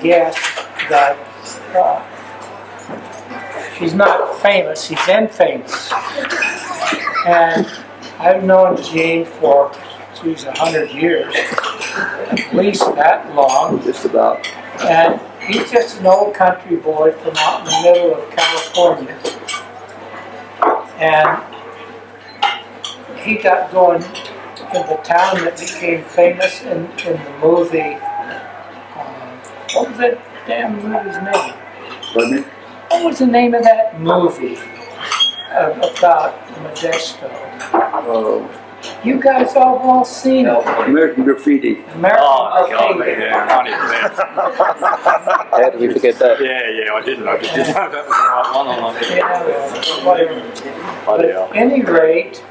Guess that she's not famous, she's infamous. And I've known Gene for, 100 years, at least that long. Just about. And he's just an old country boy from out in the middle of California. And he got going in the town that became famous in the movie. What was that damn movie's name? Pardon me? What was the name of that movie about Modesto? Oh. You guys all seen it. American Graffiti. American God, Graffiti. yeah, funny man. How did we forget that? Yeah, I didn't know. Didn't know if that was the right one or not. Yeah, whatever. But at any rate,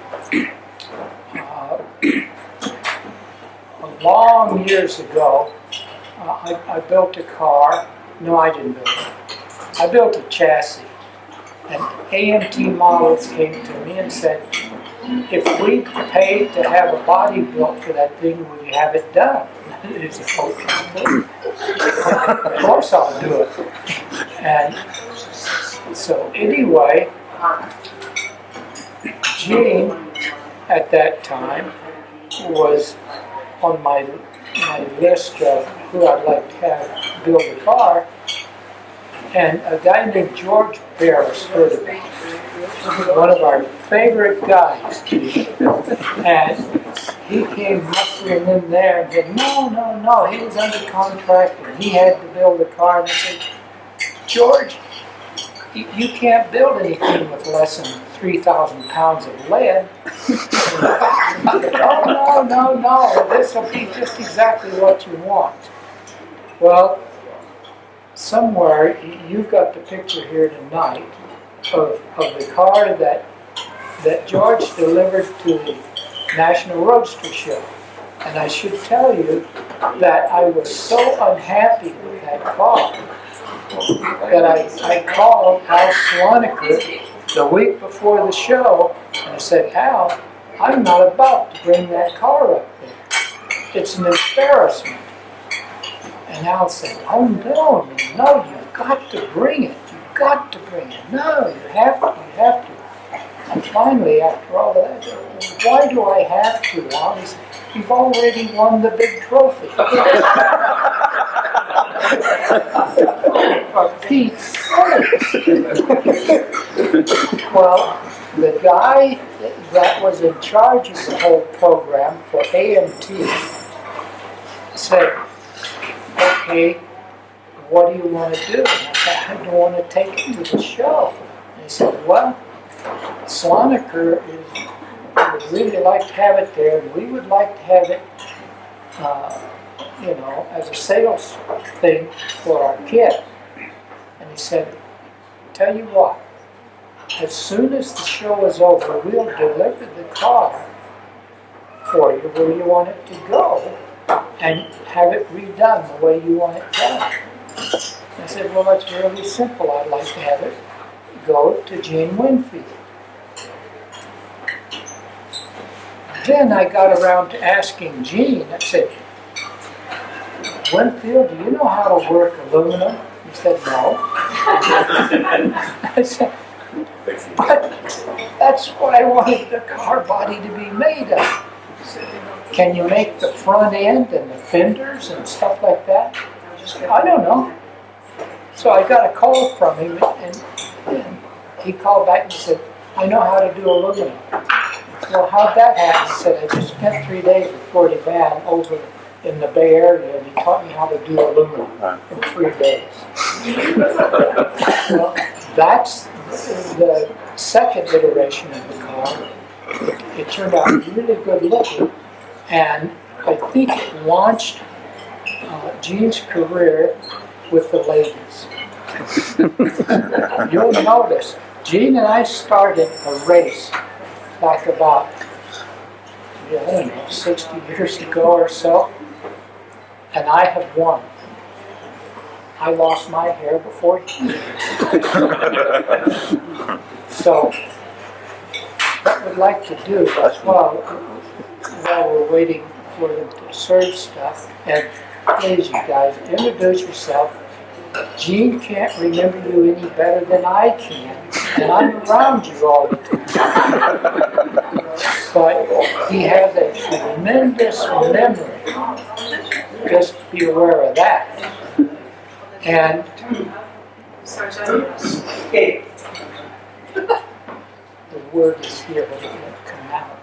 long years ago, I built a car. No, I didn't build it. I built a chassis. And AMT Models came to me and said, if we paid to have a body built for that thing, would you have it done? It's a of course I'll do it. And so anyway, Gene at that time was on my list of who I'd like to have build a car, and a guy named George Barris heard of it. One of our favorite guys, and he came hustling in there and said, no, he was under contract and he had to build a car. And I said, George, you can't build anything with less than 3,000 pounds of lead. No, this will be just exactly what you want. Well, somewhere, you've got the picture here tonight of the car that George delivered to the National Roadster Show. And I should tell you that I was so unhappy with that car that I called Al Swaniker the week before the show, and I said, Al, I'm not about to bring that car up there. It's an embarrassment. And Al said, oh no, you've got to bring it. You've got to bring it. No, you have to. And finally, after all of that, why do I have to, Al? He said, you've already won the big trophy. For Pete's sake. Well, the guy that was in charge of the whole program for AMT said, okay, what do you want to do? And I said, I don't want to take it to the show. And he said, well, Swaniker would really like to have it there, and we would like to have it, as a sales thing for our kit. And he said, tell you what, as soon as the show is over, we'll deliver the car for you where you want it to go and have it redone the way you want it done. I said, well, that's really simple. I'd like to have it go to Gene Winfield. Then I got around to asking Gene, I said, Winfield, do you know how to work aluminum? He said, no. I said, but that's what I wanted the car body to be made of. Can you make the front end and the fenders and stuff like that? I don't know. So I got a call from him, and he called back and said, I know how to do aluminum. Well, how'd that happen? He said, I just spent 3 days with Gordy Van over in the Bay Area, and he taught me how to do aluminum in 3 days. Well, that's the second iteration of the car. It turned out really good looking, And I think it launched Gene's career with the ladies. You'll notice, Gene and I started a race back about, I don't know, 60 years ago or so, and I have won. I lost my hair before he did. So, what we'd like to do as well, while we're waiting for them to serve stuff, and please, you guys, introduce yourself. Gene can't remember you any better than I can, and I'm around you all the time. But he has a tremendous memory. Just be aware of that. And the word is here, but it won't come out.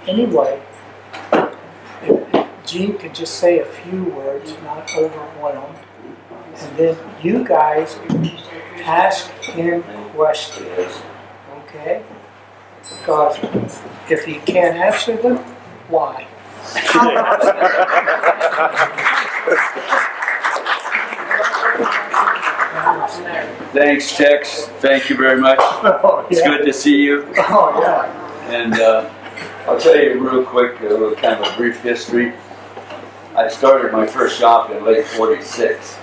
Anyway, if Gene could just say a few words, not overwhelmed, and then you guys ask him questions, okay? Because if he can't answer them, why? Thanks, Tex. Thank you very much. Oh, It's good to see you. Oh, yeah. And I'll tell you real quick, a little kind of a brief history. I started my first shop in late '46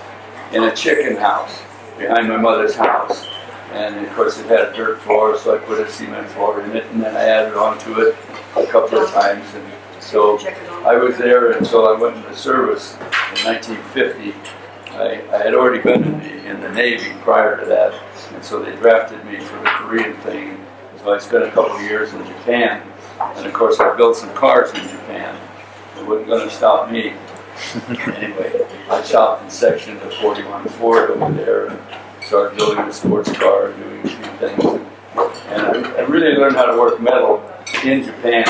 in a chicken house behind my mother's house. And of course it had a dirt floor, so I put a cement floor in it, and then I added onto it a couple of times. And so I was there until I went into service in 1950. I had already been in the Navy prior to that, and so they drafted me for the Korean thing. So I spent a couple of years in Japan, and of course I built some cars in Japan. It wasn't going to stop me. Anyway, I shopped in section of 41 Ford over there and started building a sports car, doing a few things. And I really learned how to work metal in Japan.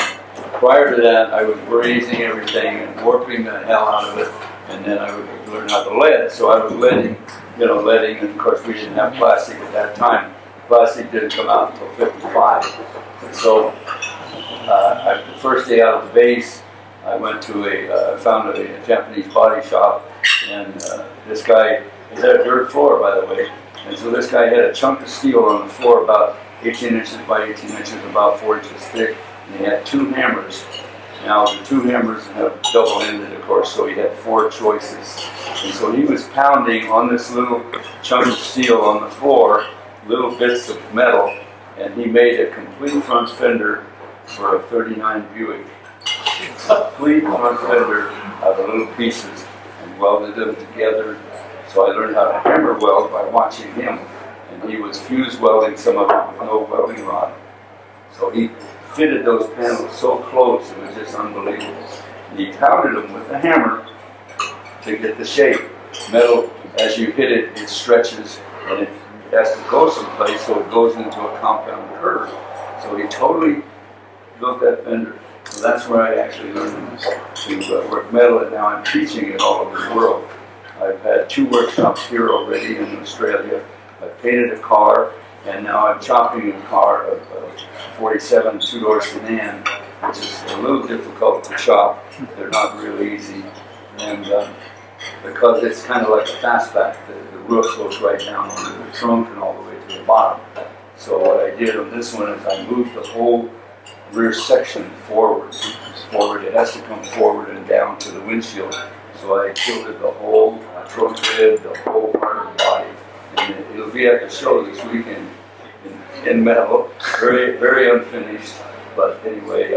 Prior to that, I was brazing everything and warping the hell out of it. And then I would learn how to lead. So I was leading, and of course we didn't have plastic at that time. Plastic didn't come out until '55. And so the first day out of the base, I went to found a Japanese body shop, and this guy, it had a dirt floor, by the way, and so this guy had a chunk of steel on the floor about 18 inches by 18 inches, about 4 inches thick, and he had 2 hammers. Now the 2 hammers have double-ended, of course, so he had 4 choices, and so he was pounding on this little chunk of steel on the floor, little bits of metal, and he made a complete front fender for a '39 Buick. Complete front fender out of little pieces and welded them together. So I learned how to hammer weld by watching him, and he was fuse welding some of it with no welding rod. So he fitted those panels so close, it was just unbelievable. And he pounded them with a hammer to get the shape. Metal, as you hit it, it stretches and it has to go someplace, so it goes into a compound curve. So he totally built that fender. So that's where I actually learned to work metal, and now I'm teaching it all over the world. I've had 2 workshops here already in Australia. I've painted a car, and now I'm chopping a car, a 47 2-door sedan, which is a little difficult to chop. They're not really easy. And because it's kind of like a fastback, the roof goes right down onto the trunk and all the way to the bottom. So what I did on this one is I moved the whole rear section forward. It has to come forward and down to the windshield. So I tilted the whole trunk lid, the whole part of the body. And it'll be at the show this weekend in metal. Very, very unfinished. But anyway,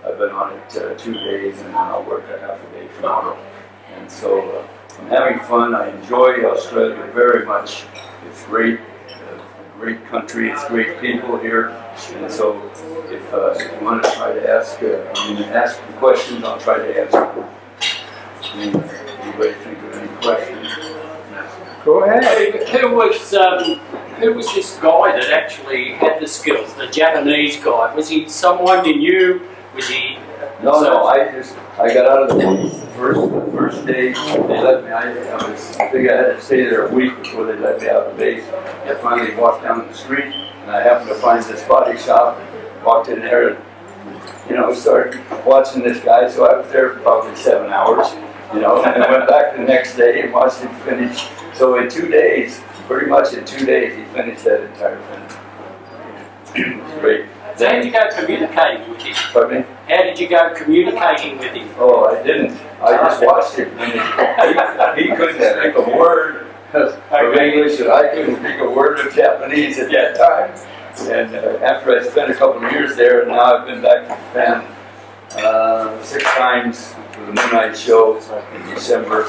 I've been on it 2 days, and then I'll work a half a day tomorrow. And so I'm having fun. I enjoy Australia very much. It's great. Great country, it's great people here, and so if you want to try to ask the questions, I'll try to answer them. Anybody think of any questions? Go ahead. Who was this guy that actually had the skills? The Japanese guy? Was he someone you knew? Was he? No. I got out of the base the first day they let me. I think I had to stay there a week before they let me out of the base. I finally walked down the street, and I happened to find this body shop. Walked in there, and started watching this guy. So I was there for probably 7 hours, and I went back the next day and watched him finish. So in 2 days, pretty much in 2 days, he finished that entire finish. It was great. So how did you go communicating with him? Pardon me? How did you go communicating with him? Oh, I didn't. I just watched him. He couldn't speak a word of English, and I couldn't speak a word of Japanese at that time. And after I spent a couple of years there, and now I've been back to Japan 6 times for the Moonlight Show in December,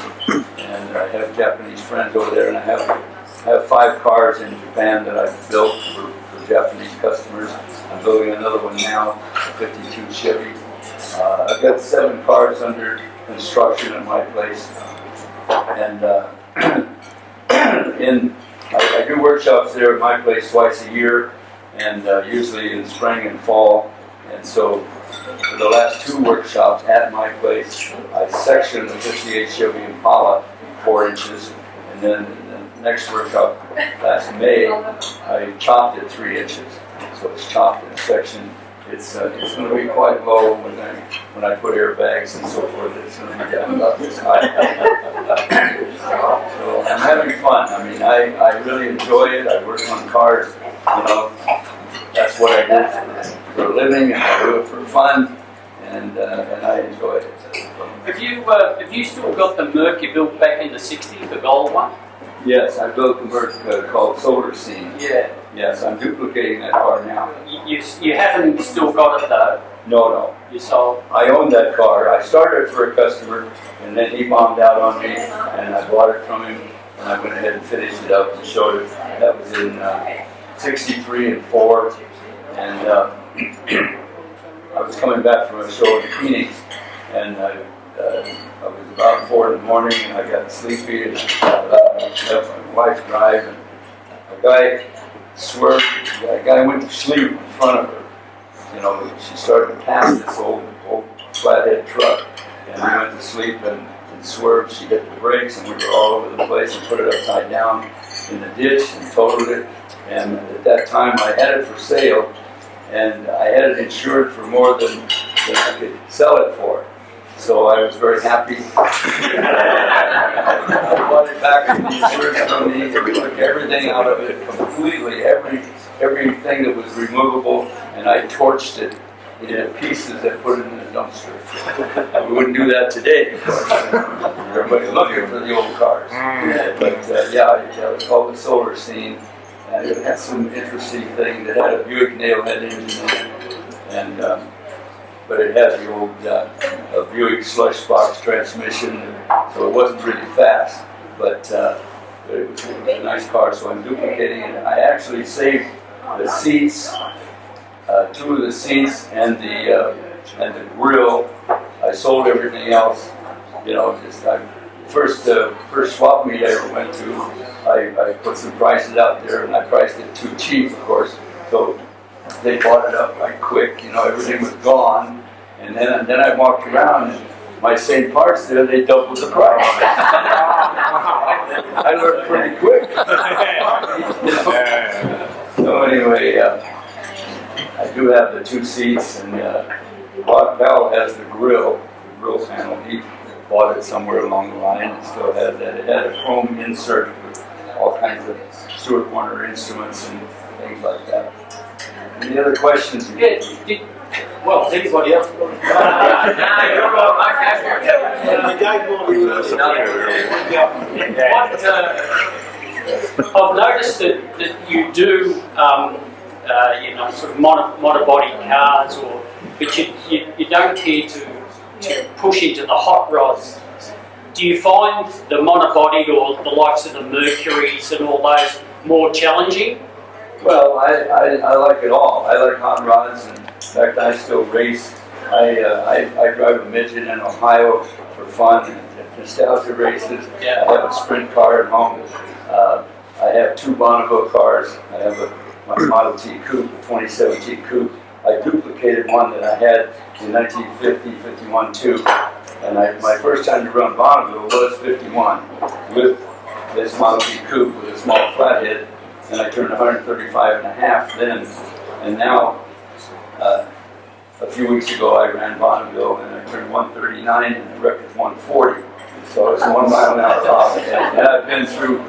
and I have Japanese friends over there, and I have 5 cars in Japan that I've built for Japanese customers. I'm building another one now, a 52 Chevy. I've got 7 cars under construction at my place, and I do workshops there at my place twice a year, and usually in spring and fall. And so for the last 2 workshops at my place, I sectioned the 58 Chevy Impala 4 inches, and then the next workshop last May, I chopped it 3 inches. So it's chopped and sectioned. It's going to be quite low when I put airbags and so forth. It's going to be down about this high. So I'm having fun. I mean, I really enjoy it. I work on cars. That's what I do for a living, and I do it for fun, and I enjoy it. Have you still got the Merc you built back in the 60s, the gold one? Yes, I built a Merc called Solaris. Yeah. Yes, I'm duplicating that car now. You haven't still got it though? No. You sold? I owned that car. I started for a customer, and then he bombed out on me, and I bought it from him, and I went ahead and finished it up and showed it. That was in 63 and 4, and I was coming back from a show in Phoenix, and I was about 4 in the morning, and I got sleepy, and I let my wife drive, and a guy swerved. A guy went to sleep in front of her. She started to pass this old flathead truck, and we went to sleep and swerved. She hit the brakes, and we were all over the place, and put it upside down in the ditch and totaled it. And at that time, I had it for sale, and I had it insured for more than I could sell it for. So I was very happy. I bought it back from the insurance company, and we took everything out of it completely, everything that was removable, and I torched it into pieces and put it in a dumpster. We wouldn't do that today because everybody's looking for the old cars. But it was called the Solar Scene, and it had some interesting things. It had a Buick nailhead engine in it, and but it had the old Buick slush box transmission, so it wasn't really fast, but it was a nice car, so I'm duplicating it. I actually saved the seats, 2 of the seats, and the grill. I sold everything else. First swap meet I ever went to, I put some prices out there, and I priced it too cheap, of course. So they bought it up like quick. Everything was gone, and then I walked around, and my same parts there, they doubled the price. I learned pretty quick. So anyway, I do have the 2 seats, and Val has the grill panel. He bought it somewhere along the line and still has that. It had a chrome insert with all kinds of Stuart Warner instruments and things like that. Any other questions? Well, anybody else? I've noticed that you do, sort of monobody cars, but you don't care to push into the hot rods. Do you find the monobody or the likes of the Mercuries and all those more challenging? Well, I like it all. I like hot rods, and in fact, I still race. I drive a midget in Ohio for fun and nostalgia races. Yeah. I have a sprint car at home. I have 2 Bonneville cars. I have my Model T Coupe, a 2017 Coupe. I duplicated one that I had in 1950, 51 too. And my first time to run Bonneville was 51 with this Model T Coupe with a small flathead. And I turned 135 and a half then. And now a few weeks ago I ran Bonneville and I turned 139 and the record's 140. So it's 1 mile an hour top. And I've been through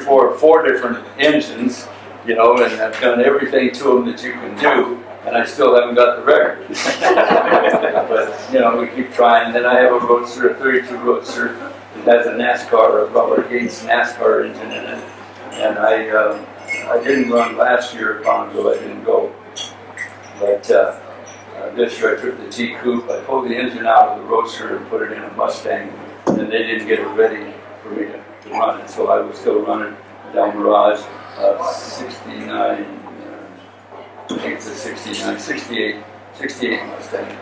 four different engines, you know, and I've done everything to them that you can do, and I still haven't got the record. But, you know, we keep trying. Then I have a Roadster, a 32 Roadster, that has a NASCAR, a Robert Gates NASCAR engine in it. And I didn't run last year at Bonneville, I didn't go. But this year I took the T-Coupe, I pulled the engine out of the Roadster and put it in a Mustang, and they didn't get it ready for me to run it. So I was still running down Mirage, 69, I think it's a 69, 68 Mustang.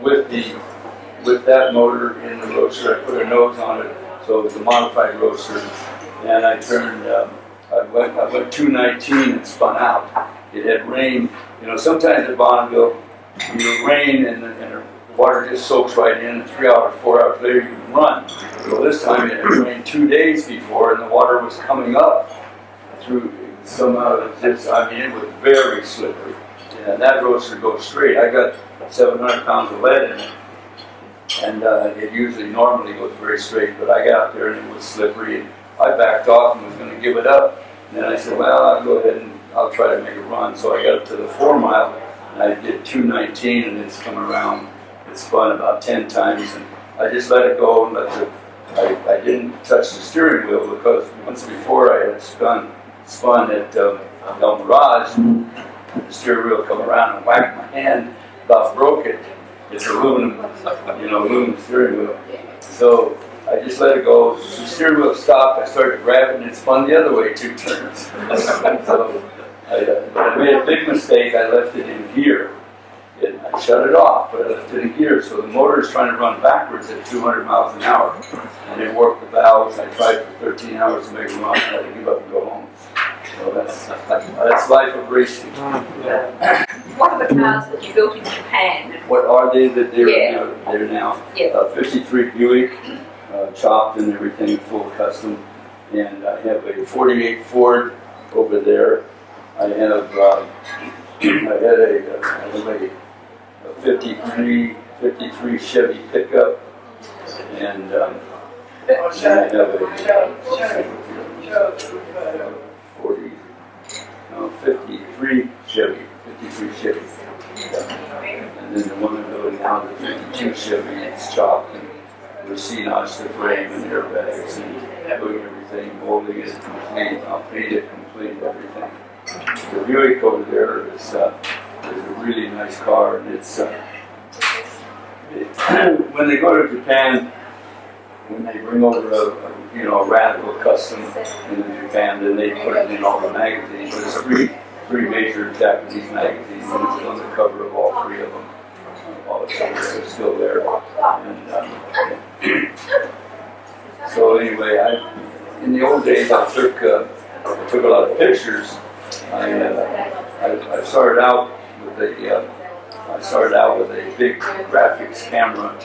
With that motor in the Roadster, I put a nose on it, so it was a modified Roadster, and I turned, I went 219 and spun out. It had rained, you know, sometimes at Bonneville, you rain and the water just soaks right in, and 3 hours, 4 hours later you can run. Well, this time it had rained 2 days before, and the water was coming up through somehow. It was very slippery. And that Roadster goes straight. I got 700 pounds of lead in it, and it normally goes very straight, but I got out there and it was slippery, and I backed off and was going to give it up. And then I said, well, I'll go ahead and I'll try to make a run. So I got up to the 4 mile, and I did 219, and it's come around. It spun about 10 times, and I just let it go and I didn't touch the steering wheel, because once before I had spun at El Mirage, the steering wheel come around and whacked my hand, about broke it. It's aluminum steering wheel. So I just let it go. The steering wheel stopped. I started grabbing and it spun the other way 2 turns. So I made a big mistake. I left it in gear. I shut it off, but I left it in gear. So the motor is trying to run backwards at 200 miles an hour. And it worked the valves. I tried for 13 hours to make a run. I had to give up and go home. So that's life of racing. What are the cars that you built in Japan? What are they that they're now? Yeah. 53 Buick, chopped and everything, full custom. And I have a 48 Ford over there. I had a 53 Chevy pickup, and I have a 53 Chevy. And then the one I'm building now, the 52 Chevy, it's chopped and racine-notched the frame and airbags and doing everything, molding it complete. I'll paint it complete, everything. The Buick over there is a really nice car, and it's when they go to Japan, when they bring over a radical custom in Japan, then they put it in all the magazines. There's three major Japanese magazines, and it's on the cover of all 3 of them. All the covers are still there. And so anyway, in the old days, I took a lot of pictures. I started out with a big graphics camera,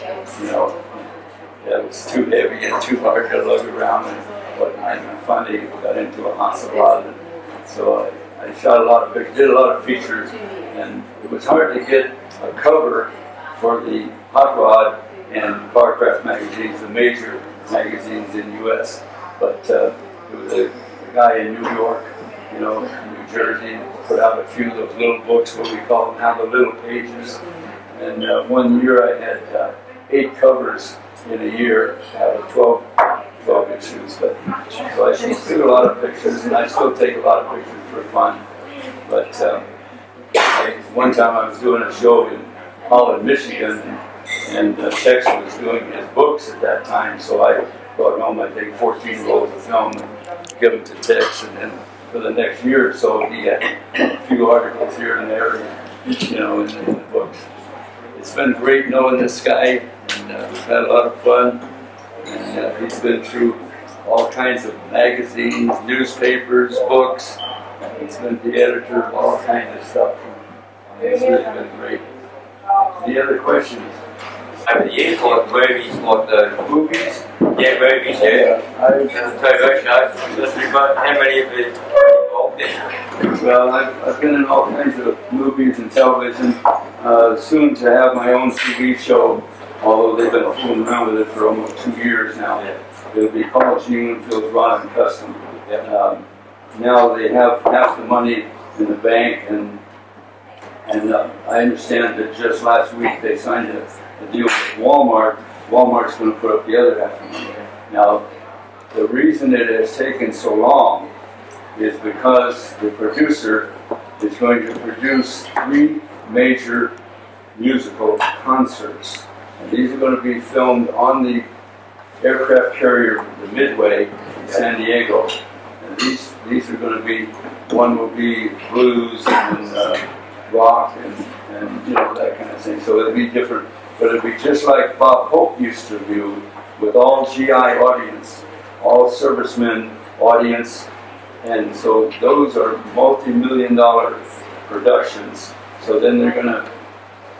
that was too heavy and too hard to lug around and whatnot. And I finally got into a Hasselblad, and so I shot did a lot of features, and it was hard to get a cover for the Hot Rod and Barcraft magazines, the major magazines in the U.S. But there was a guy in New York, New Jersey, put out a few of those little books, what we call them now, the little pages. And one year I had 8 covers in a year out of 12 issues. So I still took a lot of pictures, and I still take a lot of pictures for fun. But one time I was doing a show in Holland, Michigan, and Tex was doing his books at that time. So I brought home, I think, 14 rolls of film and give them to Tex, and then for the next year or so, he had a few articles here and there, in the books. It's been great knowing this guy, and we've had a lot of fun. And he's been through all kinds of magazines, newspapers, books. He's been the editor of all kinds of stuff. It's really been great. Any other questions? Over the years, like movies, like the movies? Yeah, movies, yeah. So TV shows. How many of you involved in? Well, I've been in all kinds of movies and television. Soon to have my own TV show, although they've been fooling around with it for almost 2 years now. It'll be called Gene Winfield's Rod and Custom. Now they have half the money in the bank, and I understand that just last week they signed a deal with Walmart. Walmart's going to put up the other half of the money. Now, the reason it has taken so long is because the producer is going to produce 3 major musical concerts. And these are going to be filmed on the aircraft carrier, the Midway, in San Diego. And these are going to be, one will be blues and rock and that kind of thing. So it'll be different. But it'll be just like Bob Hope used to do with all GI audience, all servicemen audience. And so those are multi-million-dollar productions. So then they're going to,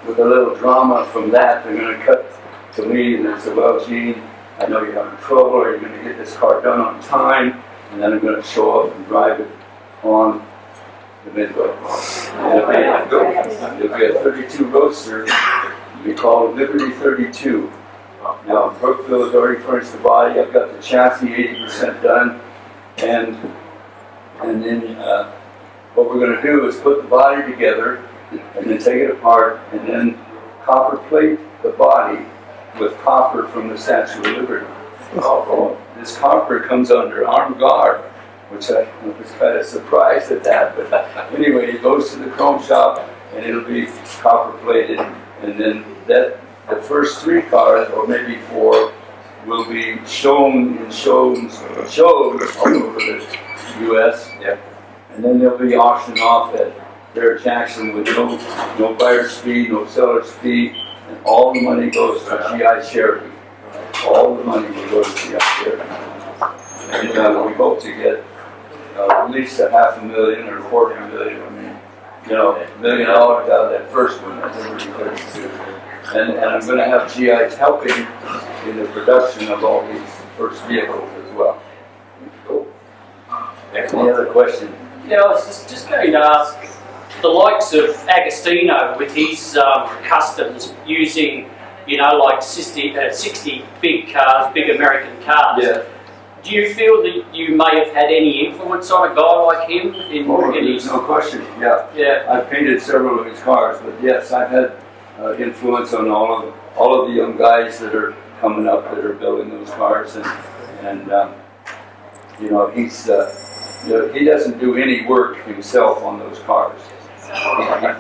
with a little drama from that, they're going to cut to me and they say, well, Gene, I know you're having trouble. Are you going to get this car done on time? And then I'm going to show up and drive it on the Midway. It'll be a 32 Roadster. It'll be called Liberty 32. Now, Brookville has already furnished the body. I've got the chassis 80% done. And then what we're going to do is put the body together and then take it apart and then copper plate the body with copper from the Statue of Liberty. This copper comes under armed guard, which I was kind of surprised at that. But anyway, it goes to the chrome shop and it'll be copper plated. And then the first 3 cars, or maybe 4, will be shown in shows all over the U.S. And then they'll be auctioned off at Barrett Jackson with no buyer's fee, no seller's fee, and all the money goes to GI charity. All the money will go to GI charity. And we hope to get at least $500,000 or $250,000. I mean, $1 million out of that first one. That's pretty good too. And I'm going to have GIs helping in the production of all these first vehicles as well. Cool. Any other question? Yeah, I was just going to ask, the likes of Agostino with his customs using, like 60 big cars, big American cars. Yeah. Do you feel that you may have had any influence on a guy like him in his? No question. Yeah. I've painted several of his cars, but yes, I've had influence on all of the young guys that are coming up that are building those cars, and he's he doesn't do any work himself on those cars. He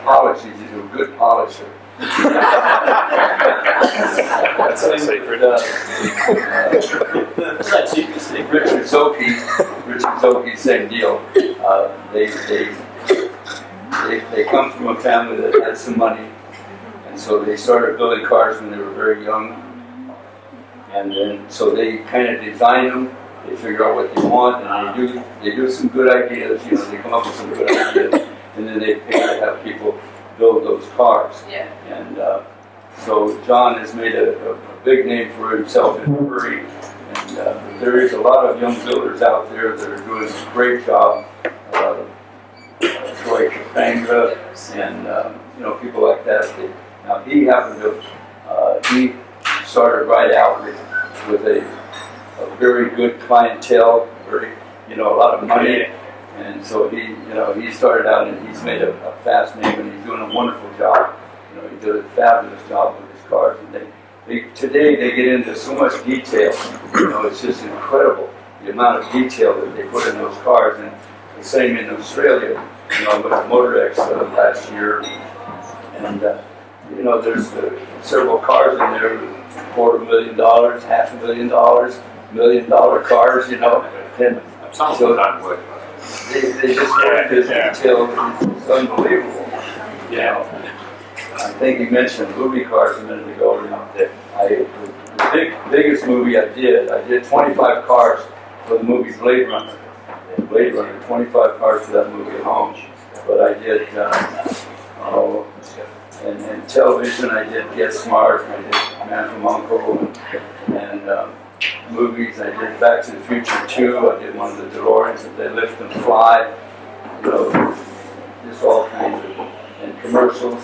polishes. He's a good polisher. That's a secret. Richard Zocchi, same deal. They come from a family that had some money, and so they started building cars when they were very young, and then so they kind of design them. They figure out what they want, and they do some good ideas. They come up with some good ideas, and then they pay to have people build those cars. Yeah. And so John has made a big name for himself in Missouri, and there is a lot of young builders out there that are doing a great job. Troy Capanga and people like that. Now he happened to he started right out with a very good clientele, a lot of money. And so he started out and he's made a fast name, and he's doing a wonderful job. He did a fabulous job with his cars, and today they get into so much detail. It's just incredible the amount of detail that they put in those cars. And the same in Australia. I went to Motorex last year, and there's several cars in there, $250,000, $500,000, $1 million cars. And so they just go into detail. It's unbelievable. I think you mentioned movie cars a minute ago. The biggest movie I did 25 cars for the movie Blade Runner. 25 cars for that movie at home. But I did, and television, I did Get Smart, I did Man from U.N.C.L.E., and movies, I did Back to the Future 2, I did one of the DeLoreans that they lift and fly. commercials.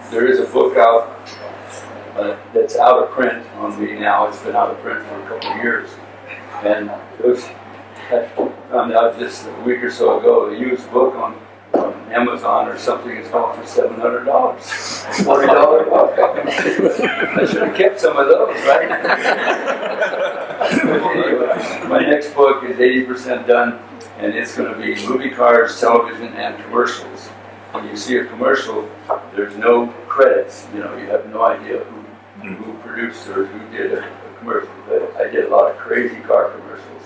There is a book out that's out of print on me now. It's been out of print for a couple of years. And it was, I found out just a week or so ago, a used book on Amazon or something is going for $700. $40 book. I should have kept some of those, right? Anyway, my next book is 80% done, and it's going to be movie cars, television, and commercials. When you see a commercial, there's no credits. You know, you have no idea who produced or who did a commercial. But I did a lot of crazy car commercials.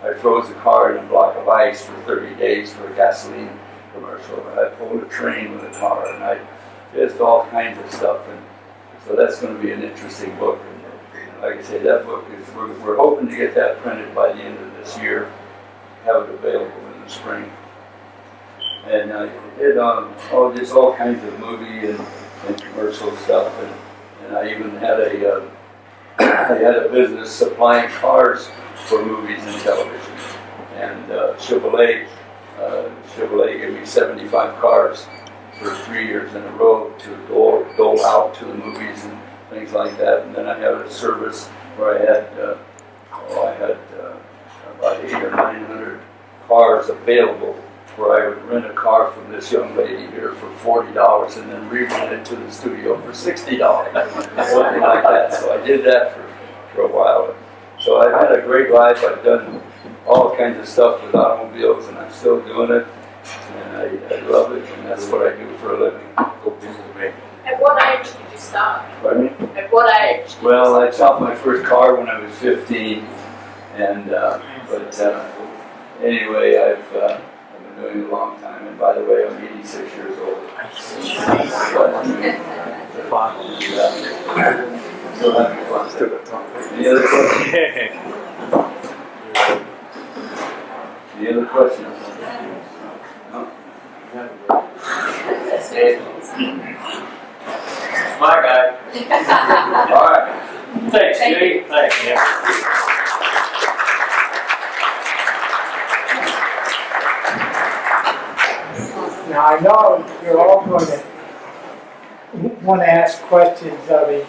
I froze a car in a block of ice for 30 days for a gasoline commercial. I pulled a train with a car, and I just all kinds of stuff. And so that's going to be an interesting book. And like I say, that book is, we're hoping to get that printed by the end of this year, have it available in the spring. And I did just all kinds of movie and commercial stuff. And I even had I had a business supplying cars for movies and television. And Chevrolet gave me 75 cars for 3 years in a row to dole out to the movies and things like that. And then I had a service where I had about 800 or 900 cars available, where I would rent a car from this young lady here for $40 and then re-rent it to the studio for $60, something like that. So I did that for a while. So I've had a great life. I've done all kinds of stuff with automobiles, and I'm still doing it. And I love it, and that's what I do for a living. At what age did you start? Pardon me? At what age? Well, I bought my first car when I was 15, and anyway, I've been doing it a long time. And by the way, I'm 86 years old. Still having fun. Any other questions? Any other questions? No? My guy. All right. Thanks, Gene. Thanks. Now, I know you're all going to want to ask questions of him.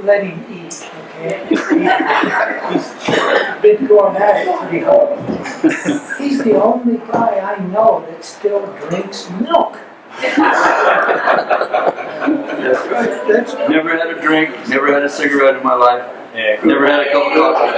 Let him eat, okay? He's been going at it pretty hard. He's the only guy I know that still drinks milk. That's right. Never had a drink, never had a cigarette in my life, never had a cup of coffee.